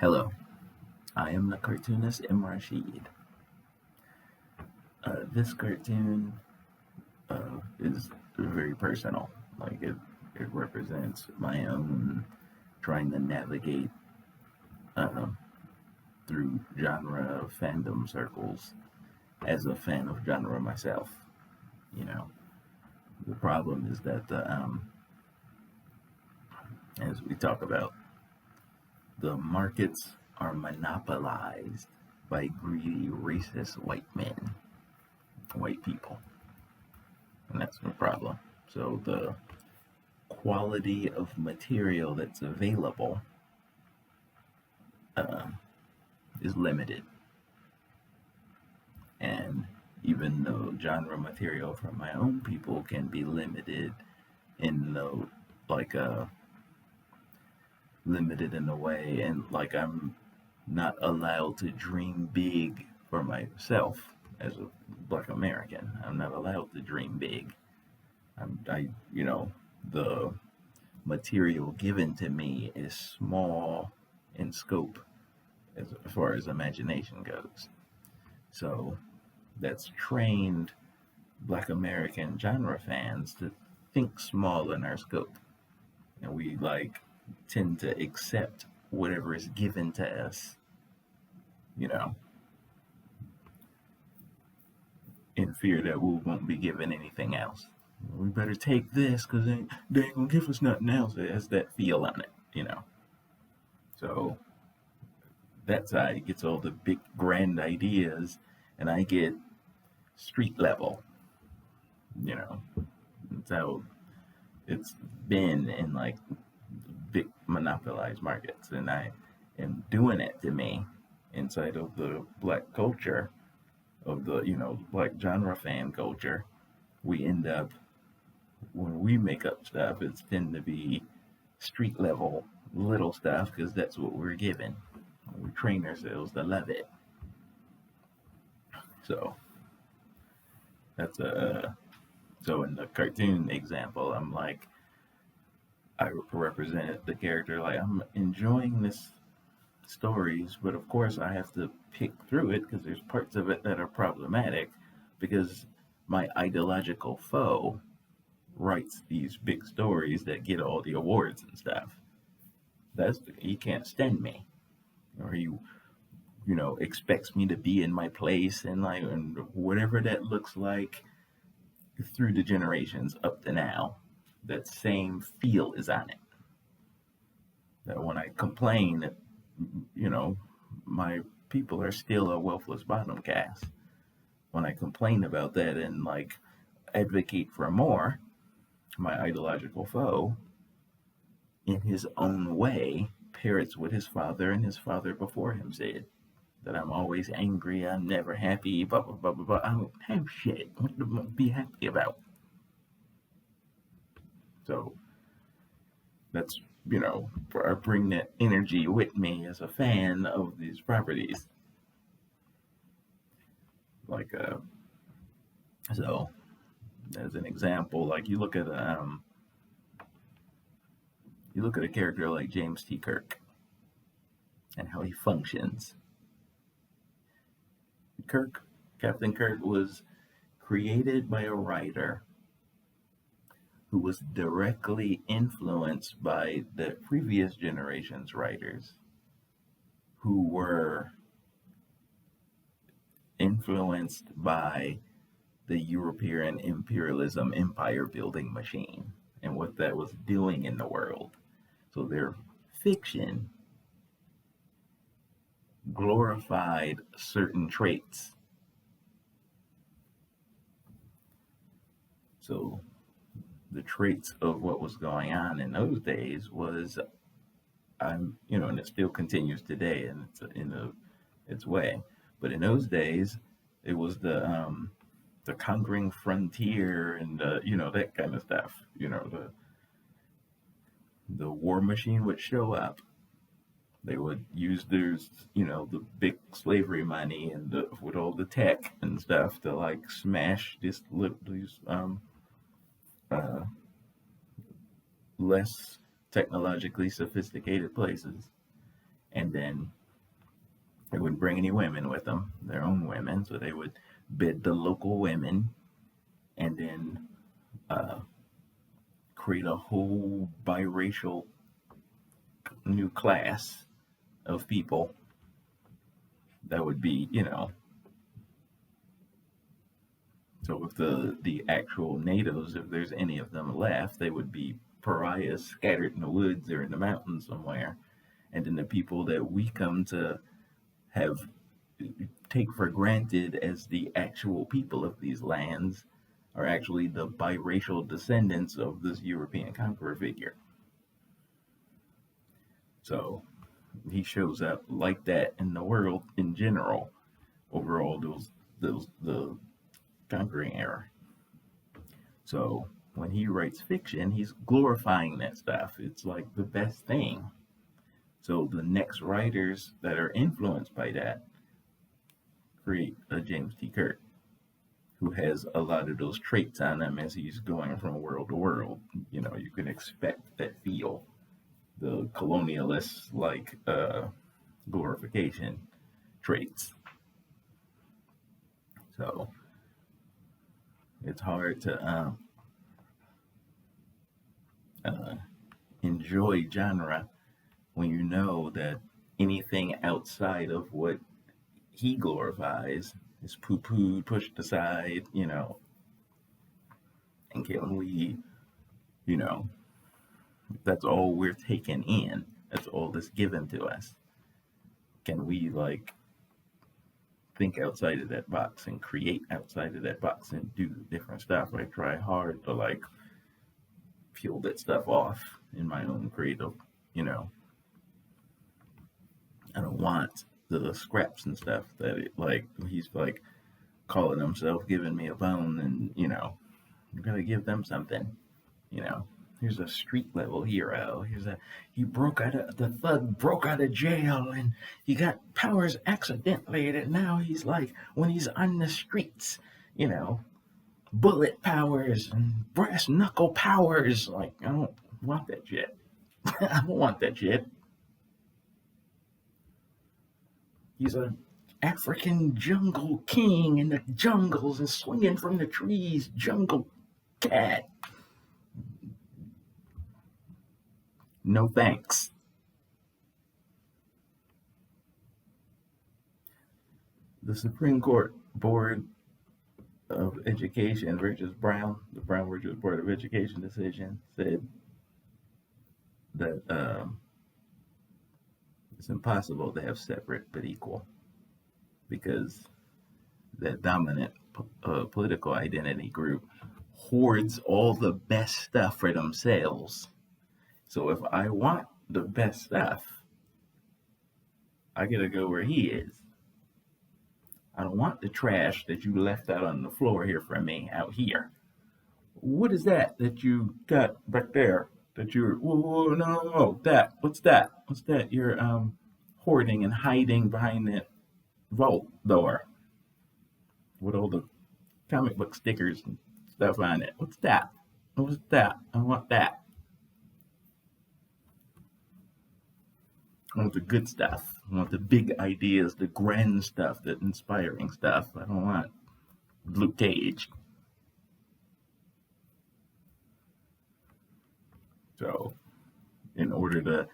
Hello, I am the cartoonist M. Rashid. This cartoon is very personal. It represents my own trying to navigate uh, through genre fandom circles as a fan of genre myself. You know, the problem is that as we talk about, the markets are monopolized by greedy, racist white men, white people, and that's the problem. So the quality of material that's available uh, is limited. And even though genre material from my own people can be limited in the like limited in a way, and like I'm not allowed to dream big for myself as a Black American. I'm not allowed to dream big. The material given to me is small in scope as far as imagination goes. So that's trained Black American genre fans to think small in our scope. And we tend to accept whatever is given to us, you know, in fear that we won't be given anything else. We better take this because they ain't gonna give us nothing else. It has that feel on it. So that side gets all the big grand ideas, and I get street level. You know, that's how it's been in big monopolized markets, and I am doing it to me inside of the Black culture of the Black genre fan culture. We end up when we make up stuff, it's tend to be street level little stuff because that's what we're given. We train ourselves to love it. So that's a so in the cartoon example, I'm like I represented the character like I'm enjoying this stories, but of course I have to pick through it because there's parts of it that are problematic because my ideological foe writes these big stories that get all the awards and stuff. He can't stand me, or he expects me to be in my place and whatever that looks like through the generations up to now. That same feel is on it. That when I complain, you know, my people are still a wealthless bottom caste. When I complain about that and advocate for more, my ideological foe, in his own way, parrots what his father and his father before him said. That I'm always angry, I'm never happy, blah, blah, blah, blah, blah. I don't have shit. What to be happy about? So that's, I bring that energy with me as a fan of these properties. Like, so as an example, you look at a character like James T. Kirk and how he functions. Captain Kirk was created by a writer who was directly influenced by the previous generation's writers who were influenced by the European imperialism empire building machine and what that was doing in the world. So their fiction glorified certain traits. So the traits of what was going on in those days was, and it still continues today, and it's in its way. But in those days, it was the conquering frontier and that kind of stuff. The war machine would show up. They would use the big slavery money and with all the tech and stuff to smash these uh, less technologically sophisticated places. And then they wouldn't bring any women with them, their own women. So they would bid the local women and then uh, create a whole biracial new class of people that would be, so if the actual natives, if there's any of them left, they would be pariahs scattered in the woods or in the mountains somewhere. And then the people that we come to have take for granted as the actual people of these lands are actually the biracial descendants of this European conqueror figure. So he shows up like that in the world in general over all those the conquering era. So when he writes fiction, he's glorifying that stuff. It's like the best thing. So the next writers that are influenced by that create a James T. Kirk, who has a lot of those traits on him as he's going from world to world. You can expect that feel, the colonialist like glorification traits. So it's hard to enjoy genre when you know that anything outside of what he glorifies is poo-pooed, pushed aside, and can we, that's all we're taking in. That's all that's given to us. Can we think outside of that box and create outside of that box and do different stuff? I try hard to peel that stuff off in my own creative, I don't want the scraps and stuff that he's calling himself giving me a bone, and I'm gonna give them something. Here's a street level hero. The thug broke out of jail and he got powers accidentally, and now he's when he's on the streets, bullet powers and brass knuckle powers. I don't want that shit. I don't want that shit. He's an African jungle king in the jungles and swinging from the trees, jungle cat. No thanks. The Supreme Court Board of Education versus Brown, the Brown versus Board of Education decision said that it's impossible to have separate but equal, because that dominant political identity group hoards all the best stuff for themselves. So if I want the best stuff, I gotta go where he is. I don't want the trash that you left out on the floor here for me out here. What is that you got back there? No, that. What's that? What's that? You're hoarding and hiding behind that vault door with all the comic book stickers and stuff on it. What's that? What's that? I want that. I want the good stuff. I want the big ideas, the grand stuff, the inspiring stuff. I don't want Luke Cage. So, in order to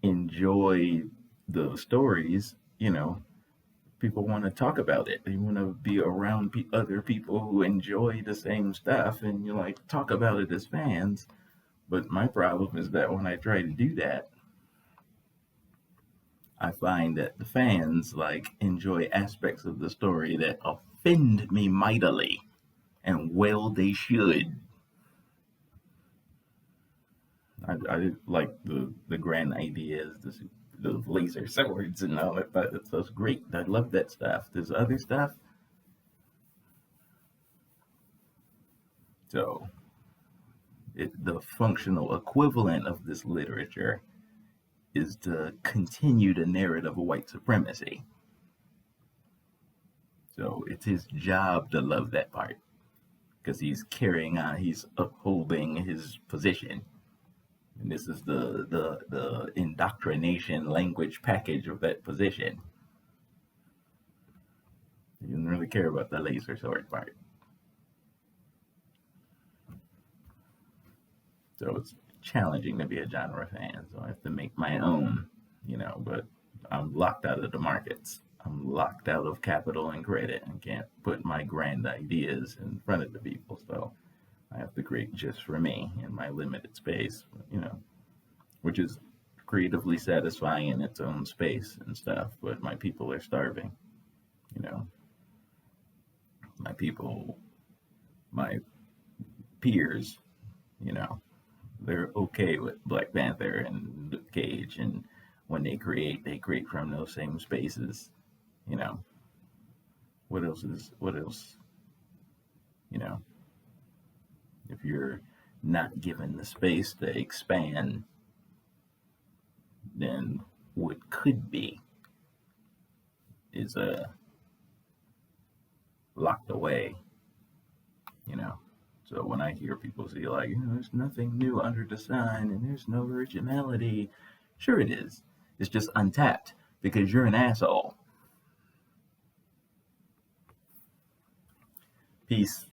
enjoy the stories, people want to talk about it. They want to be around other people who enjoy the same stuff, and you talk about it as fans. But my problem is that when I try to do that, I find that the fans enjoy aspects of the story that offend me mightily, and well they should. I like the grand ideas, the laser swords and all that. That's great. I love that stuff. There's other stuff. So the functional equivalent of this literature is to continue the narrative of white supremacy. So it's his job to love that part, because he's carrying on, he's upholding his position. And this is the indoctrination language package of that position. You didn't really care about the laser sword part. So it's challenging to be a genre fan. So I have to make my own, but I'm locked out of the markets. I'm locked out of capital and credit and can't put my grand ideas in front of the people. So I have to create just for me in my limited space, which is creatively satisfying in its own space and stuff. But my people are starving, you know. My people, my peers, they're okay with Black Panther and Luke Cage, and when they create from those same spaces. You know, what else? You know, if you're not given the space to expand, then what could be is locked away. You know. So when I hear people say like, there's nothing new under the sun and there's no originality, sure it is. It's just untapped because you're an asshole. Peace.